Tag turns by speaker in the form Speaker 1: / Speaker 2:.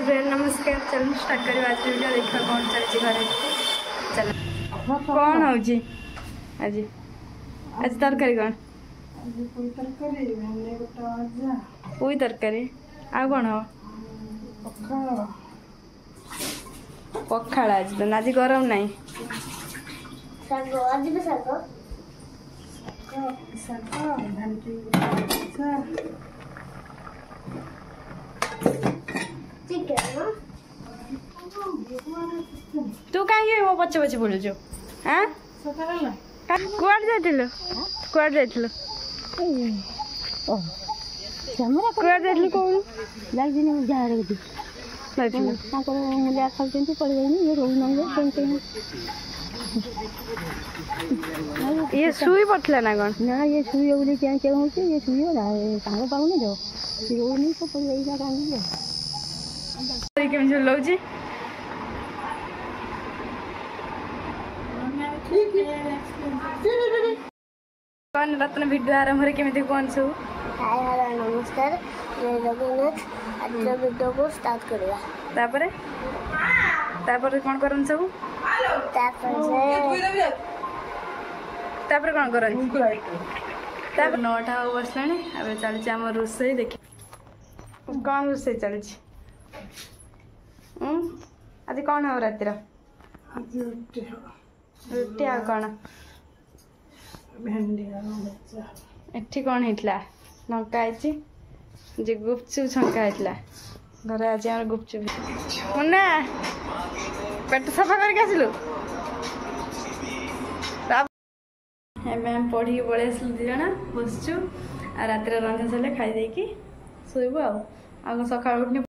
Speaker 1: Friend नमस्कार। चल start कर आज वीडियो देखा कौन चलती घरे। चल कौन हो आज आज तरकारी कौन पुई तरकारी आ कौन हो पखाड़ आज तो आज गरम नहीं तू कहीं वो पचे पचे बोलु हाँ कुआड़ जाइल कुआड़ जाइल कुआड़ जाइल कौन मूलिया खाते पड़े ये सुई पड़ता ना कौन ना ये सुई बोली क्या क्या होती ये सुई साग पाऊनी जो रोनी तो पड़ जाएगा केमी झुल लगे कौन रत्न भिडियो आरंभ केमी कौन सब
Speaker 2: हाय हेलो नमस्कार जय जगन्नाथ आज वीडियो को स्टार्ट करिया
Speaker 1: तापरे तापरे कौन करन सब तापरे कौन करन तापर 9टा बसलानी अब चलछि हम रोसई देखि कौन रोसई चलछि आज कौन हो रातिर रुटी आ कौन एठी कौन होता लंका जे गुपचुप छंका होता घर आज आम गुपचुप मुन्ना पेट सफा करके आसलु पढ़ी पलि आसलु दी जन बसचु आ रातिर रंधा सर खाई शोबू आ सका